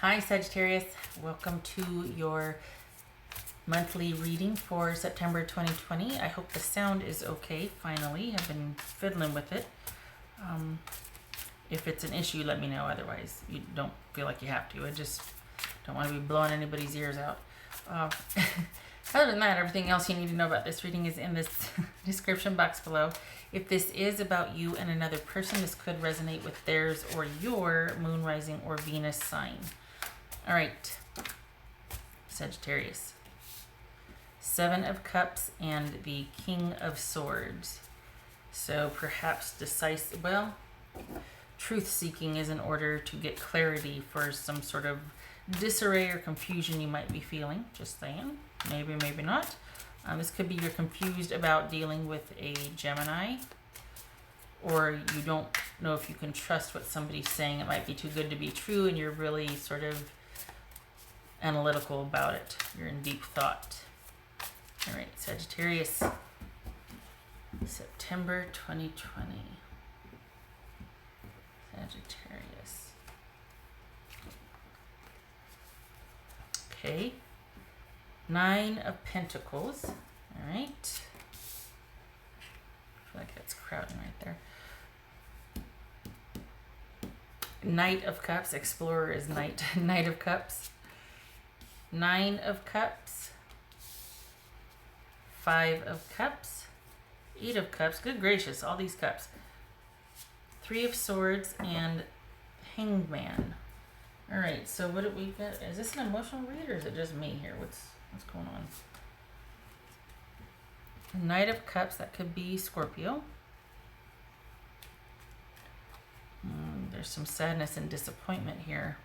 Hi Sagittarius, welcome to your monthly reading for September 2020. I hope the sound is okay finally. I've been fiddling with it. If it's an issue, let me know. Otherwise, you don't feel like you have to. I just don't want to be blowing anybody's ears out. Other than that, everything else you need to know about this reading is in this description box below. If this is about you and another person, this could resonate with theirs or your moon, rising, or Venus sign. All right, Sagittarius. Seven of Cups and the King of Swords. So perhaps decisive, well, truth-seeking is in order to get clarity for some sort of disarray or confusion you might be feeling. Just saying. Maybe, maybe not. This could be you're confused about dealing with a Gemini, or you don't know if you can trust what somebody's saying. It might be too good to be true, and you're really sort of analytical about it. You're in deep thought. All right, Sagittarius, September 2020. Sagittarius. Okay. Nine of Pentacles. All right. I feel like that's crowding right there. Knight of Cups. Explorer is Knight. Knight of Cups. Nine of Cups. Five of Cups. Eight of Cups. Good gracious, all these cups. Three of Swords and Hanged Man. All right, so what do we got? Is this an emotional read or is it just me here? What's going on? Knight of Cups, that could be Scorpio. There's some sadness and disappointment here.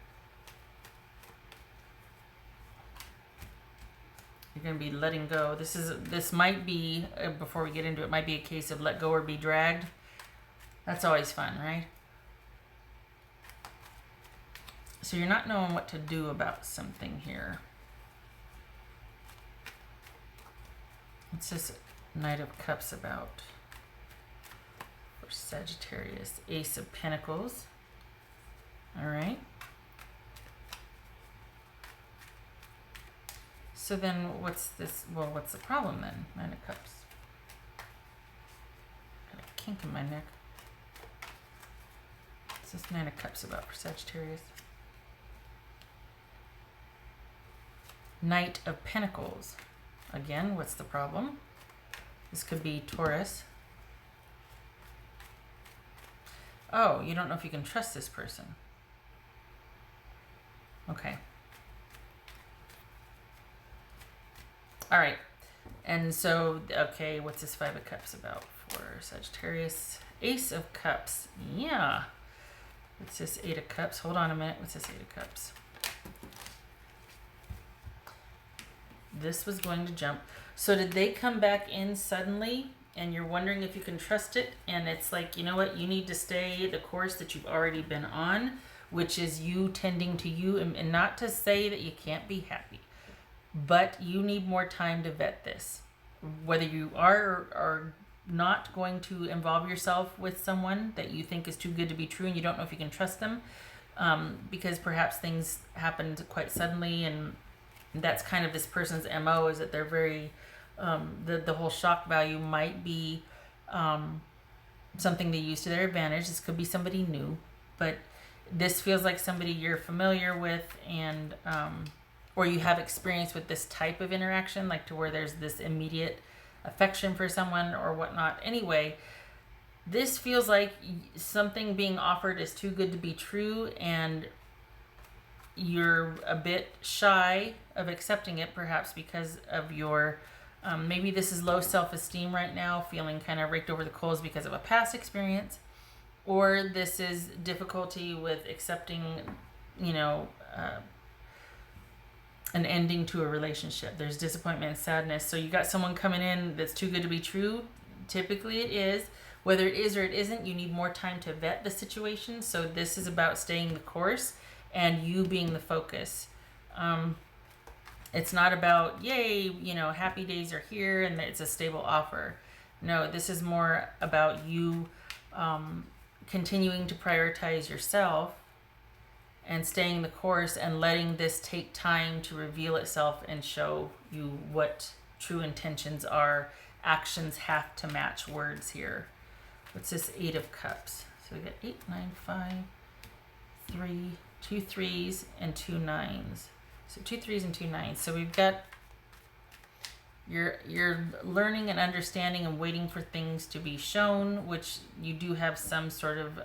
You're going to be letting go. This might be, before we get into it, might be a case of let go or be dragged. That's always fun, right? So you're not knowing what to do about something here. What's this Knight of Cups about? For Sagittarius, Ace of Pentacles. All right. So then what's this? Well, what's the problem then? Nine of Cups. Got a kink in my neck. What's this Nine of Cups about for Sagittarius? Knight of Pentacles. Again, what's the problem? This could be Taurus. Oh, you don't know if you can trust this person. Okay. All right. And so, okay, what's this Five of Cups about for Sagittarius? Ace of Cups. Yeah. What's this Eight of Cups? Hold on a minute. What's this Eight of Cups? This was going to jump. So did they come back in suddenly and you're wondering if you can trust it? And it's like, you know what? You need to stay the course that you've already been on, which is you tending to you, and not to say that you can't be happy, but you need more time to vet this. Whether you are or are not going to involve yourself with someone that you think is too good to be true and you don't know if you can trust them, because perhaps things happened quite suddenly, and that's kind of this person's MO, is that they're very, the whole shock value might be something they use to their advantage. This could be somebody new, but this feels like somebody you're familiar with, and or you have experience with this type of interaction, like to where there's this immediate affection for someone or whatnot. Anyway, this feels like something being offered is too good to be true, and you're a bit shy of accepting it, perhaps because of your, maybe this is low self-esteem right now, feeling kind of raked over the coals because of a past experience, or this is difficulty with accepting, you know, an ending to a relationship. There's disappointment and sadness. So you got someone coming in that's too good to be true. Typically it is. Whether it is or it isn't, you need more time to vet the situation. So this is about staying the course and you being the focus. It's not about, yay, you know, happy days are here and it's a stable offer. No, this is more about you continuing to prioritize yourself and staying the course and letting this take time to reveal itself and show you what true intentions are. Actions have to match words here. What's this 8 of Cups? So we got 8, 9, 5, 3, 2 3s and 2 9s. So 2 3s and 2 9s. So we've got you're learning and understanding and waiting for things to be shown, which you do have some sort of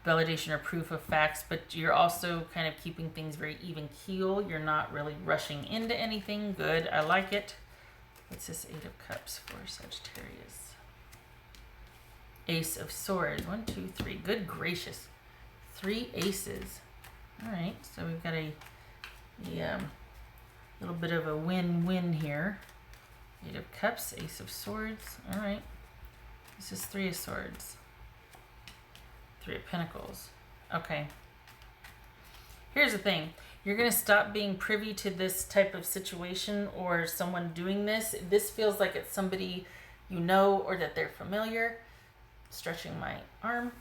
validation or proof of facts, but you're also kind of keeping things very even keel. You're not really rushing into anything. Good. I like it. What's this 8 of Cups for Sagittarius? Ace of Swords. 1, 2, 3. Good gracious. 3 aces. All right. So we've got a little bit of a win-win here. 8 of Cups, Ace of Swords. All right. This is 3 of Swords. 3 of Pentacles. Okay. Here's the thing. You're going to stop being privy to this type of situation or someone doing this. This feels like it's somebody you know or that they're familiar. Stretching my arm.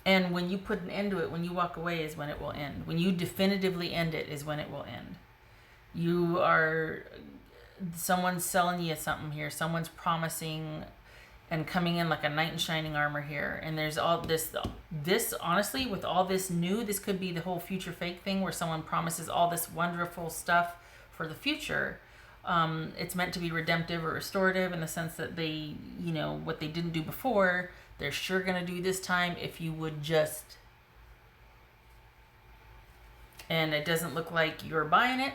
And when you put an end to it, when you walk away is when it will end. When you definitively end it is when it will end. Someone's selling you something here. Someone's promising and coming in like a knight in shining armor here. And there's all this honestly, with all this new, this could be the whole future fake thing where someone promises all this wonderful stuff for the future. It's meant to be redemptive or restorative in the sense that they, what they didn't do before, they're sure going to do this time if you would just. And it doesn't look like you're buying it.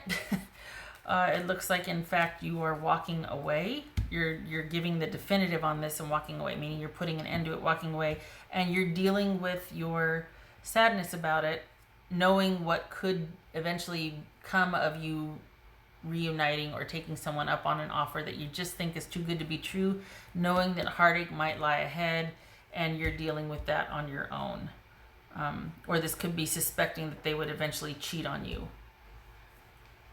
It looks like, in fact, you are walking away. You're giving the definitive on this and walking away, meaning you're putting an end to it, walking away, and you're dealing with your sadness about it, knowing what could eventually come of you reuniting or taking someone up on an offer that you just think is too good to be true, knowing that heartache might lie ahead, and you're dealing with that on your own. Or this could be suspecting that they would eventually cheat on you.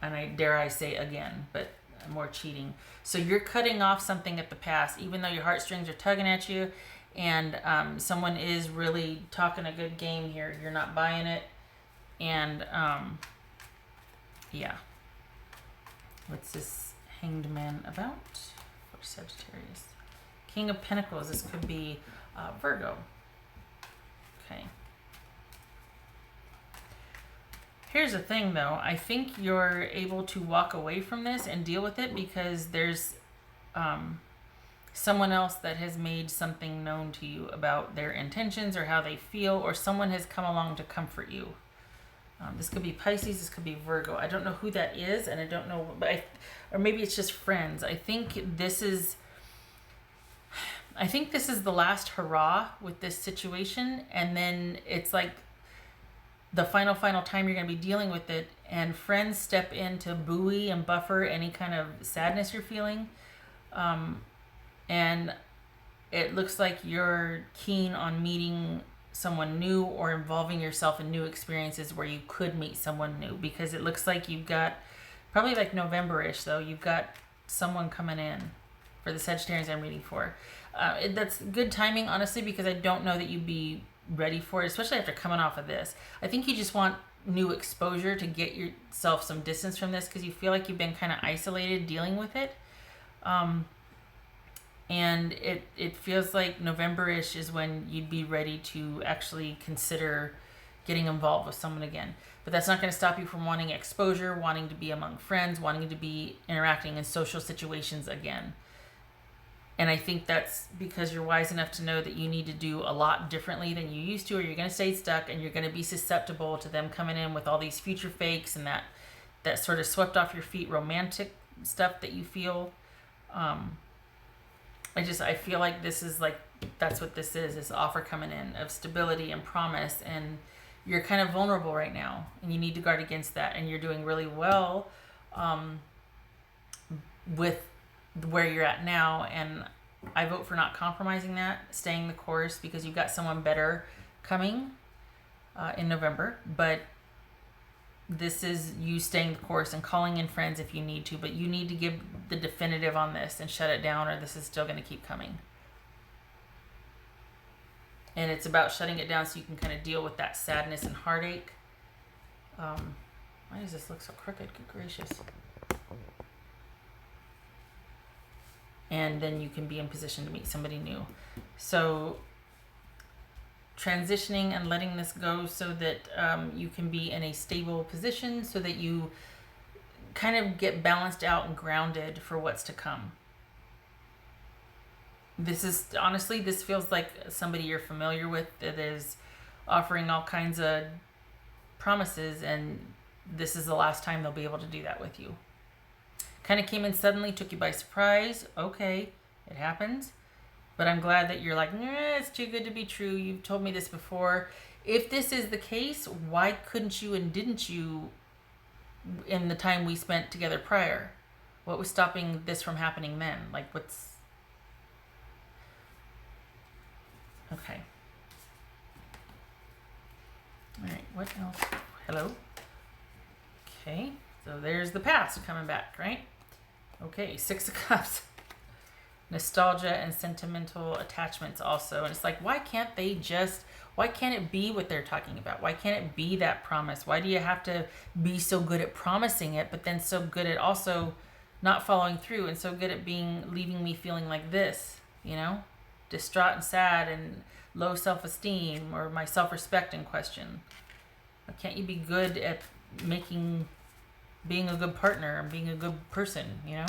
And I dare I say again, but more cheating. So you're cutting off something at the past, even though your heartstrings are tugging at you, and someone is really talking a good game here. You're not buying it. And yeah. What's this Hanged Man about for Sagittarius? King of Pentacles. This could be Virgo. Okay. Here's the thing, though. I think you're able to walk away from this and deal with it because there's someone else that has made something known to you about their intentions or how they feel, or someone has come along to comfort you. This could be Pisces. This could be Virgo. I don't know who that is, and I don't know, or maybe it's just friends. I think this is the last hurrah with this situation, and then it's like the final time you're going to be dealing with it, and friends step in to buoy and buffer any kind of sadness you're feeling. And it looks like you're keen on meeting someone new or involving yourself in new experiences where you could meet someone new, because it looks like you've got, probably like November-ish though, you've got someone coming in for the Sagittarians I'm reading for. That's good timing, honestly, because I don't know that you'd be ready for it, especially after coming off of this. I think you just want new exposure to get yourself some distance from this, because you feel like you've been kind of isolated dealing with it. And it feels like November-ish is when you'd be ready to actually consider getting involved with someone again. But that's not going to stop you from wanting exposure, wanting to be among friends, wanting to be interacting in social situations again. And I think that's because you're wise enough to know that you need to do a lot differently than you used to, or you're going to stay stuck and you're going to be susceptible to them coming in with all these future fakes and that sort of swept off your feet romantic stuff that you feel. I feel like this is like, that's what this is, this offer coming in of stability and promise, and you're kind of vulnerable right now and you need to guard against that, and you're doing really well with where you're at now, and I vote for not compromising that, staying the course, because you've got someone better coming in November. But this is you staying the course and calling in friends if you need to, but you need to give the definitive on this and shut it down, or this is still going to keep coming. And it's about shutting it down so you can kind of deal with that sadness and heartache. Why does this look so crooked? Good gracious. And then you can be in position to meet somebody new. So transitioning and letting this go so that you can be in a stable position so that you kind of get balanced out and grounded for what's to come. This is, honestly, this feels like somebody you're familiar with that is offering all kinds of promises, and this is the last time they'll be able to do that with you. Kind of came in suddenly, took you by surprise. Okay, it happens. But I'm glad that you're like, it's too good to be true. You've told me this before. If this is the case, why couldn't you and didn't you in the time we spent together prior? What was stopping this from happening then? Like, what's... Okay. All right, what else? Hello? Okay, so there's the past coming back, right? Okay, 6 of Cups. Nostalgia and sentimental attachments also. And it's like, why can't it be what they're talking about? Why can't it be that promise? Why do you have to be so good at promising it, but then so good at also not following through, and so good at leaving me feeling like this, you know? Distraught and sad and low self-esteem, or my self-respect in question. Why can't you be good at being a good partner and being a good person, you know?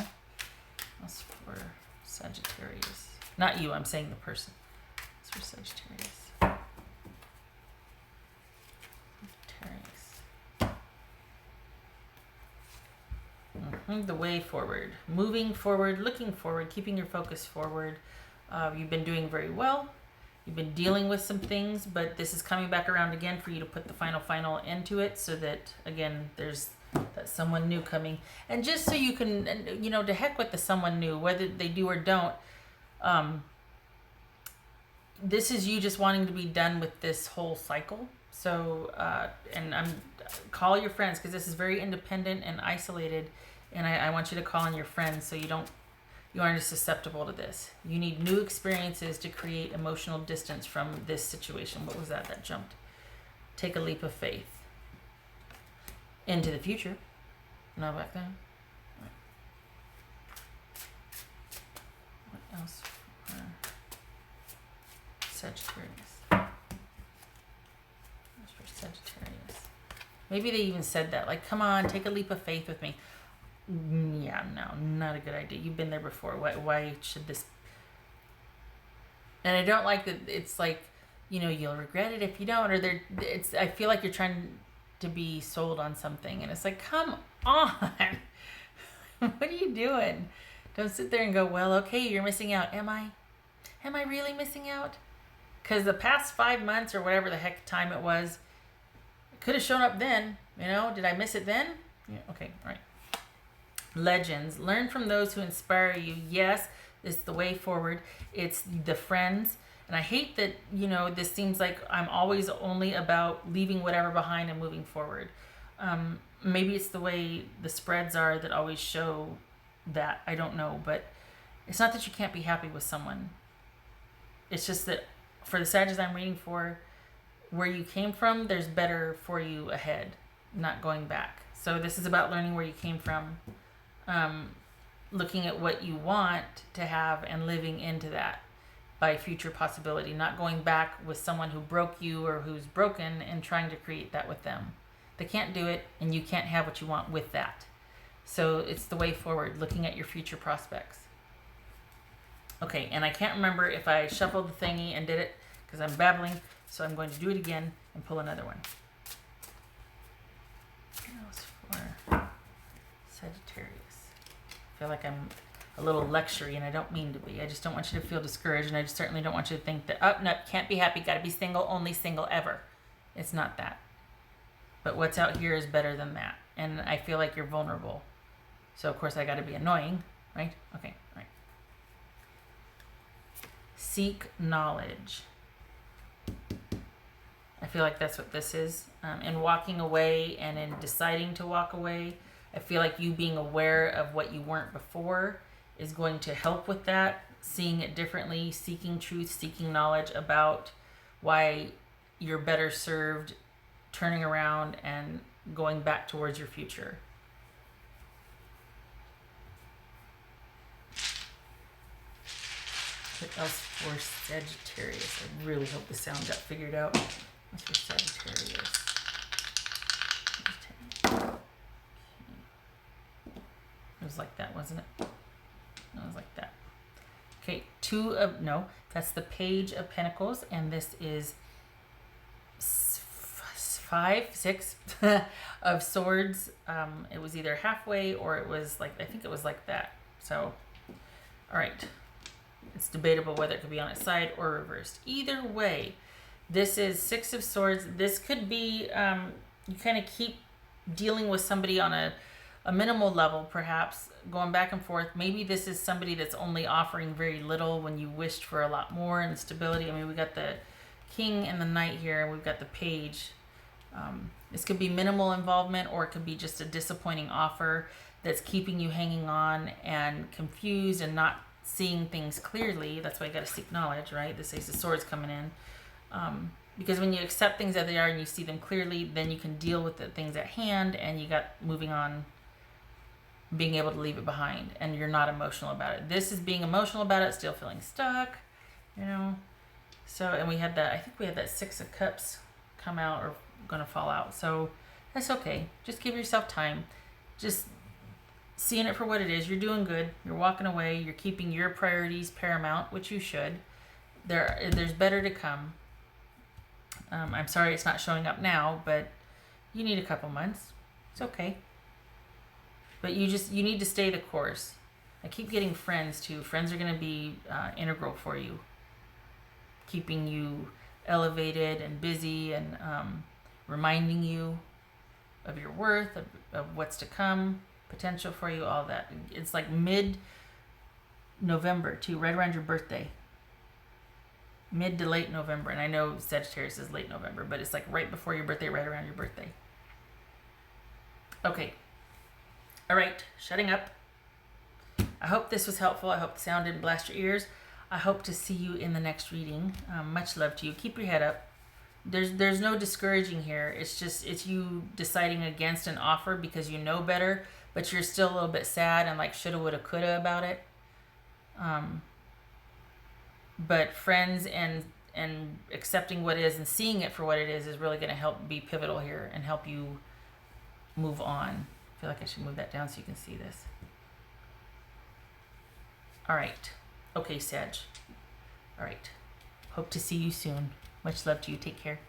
That's for Sagittarius. Not you, I'm saying the person. That's for Sagittarius. Sagittarius. The way forward. Moving forward, looking forward, keeping your focus forward. You've been doing very well. You've been dealing with some things, but this is coming back around again for you to put the final into it, so that, again, there's that someone new coming. And just so you can, you know, to heck with the someone new, whether they do or don't. This is you just wanting to be done with this whole cycle. So, and call your friends, because this is very independent and isolated. And I want you to call in your friends so you aren't as susceptible to this. You need new experiences to create emotional distance from this situation. What was that? That jumped. Take a leap of faith. Into the future. No, back then. What else? Sagittarius. What's for Sagittarius? Maybe they even said that. Like, come on, take a leap of faith with me. Yeah, no, not a good idea. You've been there before. Why should this? And I don't like that. It's like, you know, you'll regret it if you don't. Or I feel like you're trying to be sold on something, and it's like, come on. What are you doing? Don't sit there and go, well, okay, you're missing out. Am I really missing out? Because the past 5 months or whatever the heck time it was, it could have shown up then. You know, did I miss it then? Yeah, okay, all right. Legends. Learn from those who inspire you. Yes, it's the way forward. It's the friends. And I hate that, you know, this seems like I'm always only about leaving whatever behind and moving forward. Maybe it's the way the spreads are that always show that. I don't know. But it's not that you can't be happy with someone. It's just that for the Sagittarius I'm reading for, where you came from, there's better for you ahead, not going back. So this is about learning where you came from. Looking at what you want to have and living into that by future possibility, not going back with someone who broke you or who's broken and trying to create that with them. They can't do it, and you can't have what you want with that. So it's the way forward, looking at your future prospects. Okay, and I can't remember if I shuffled the thingy and did it because I'm babbling, so I'm going to do it again and pull another one. What else for Sagittarius? I feel like I'm a little lectury, and I don't mean to be. I just don't want you to feel discouraged, and I just certainly don't want you to think that, oh, no, can't be happy, gotta be single, only single ever. It's not that. But what's out here is better than that, and I feel like you're vulnerable. So, of course, I gotta be annoying, right? Okay, all right. Seek knowledge. I feel like that's what this is. In walking away and in deciding to walk away, I feel like you being aware of what you weren't before is going to help with that, seeing it differently, seeking truth, seeking knowledge about why you're better served turning around and going back towards your future. What else for Sagittarius? I really hope the sound got figured out. What's for Sagittarius? It was like that, wasn't it? No, it was like that. Okay, that's the Page of Pentacles, and this is 6 of Swords. It was either halfway or it was like, I think it was like that. So, all right. It's debatable whether it could be on its side or reversed. Either way, this is 6 of Swords. This could be, you kind of keep dealing with somebody on a minimal level, perhaps, going back and forth. Maybe this is somebody that's only offering very little when you wished for a lot more and stability. I mean, we got the King and the Knight here, and we've got the Page. This could be minimal involvement, or it could be just a disappointing offer that's keeping you hanging on and confused and not seeing things clearly. That's why you got to seek knowledge, right? This Ace of Swords coming in. Because when you accept things as they are and you see them clearly, then you can deal with the things at hand, and you got moving on, being able to leave it behind, and you're not emotional about it. This is being emotional about it, still feeling stuck, you know. So, and we had that, I think we had that 6 of Cups come out or gonna fall out. So that's okay. Just give yourself time. Just seeing it for what it is. You're doing good. You're walking away. You're keeping your priorities paramount, which you should. There's better to come. I'm sorry it's not showing up now, but you need a couple months. It's okay. But you need to stay the course. I keep getting friends too. Friends are going to be integral for you, keeping you elevated and busy, and reminding you of your worth, of what's to come, potential for you, all that. It's like mid-November too, right around your birthday. Mid to late November. And I know Sagittarius is late November, but it's like right before your birthday, right around your birthday. Okay. All right, shutting up. I hope this was helpful. I hope the sound didn't blast your ears. I hope to see you in the next reading. Much love to you. Keep your head up. There's no discouraging here. It's you deciding against an offer because you know better, but you're still a little bit sad and like shoulda, woulda, coulda about it. But friends and accepting what is and seeing it for what it is really going to help be pivotal here and help you move on. I feel like I should move that down so you can see this. All right. Okay, Sag. All right. Hope to see you soon. Much love to you. Take care.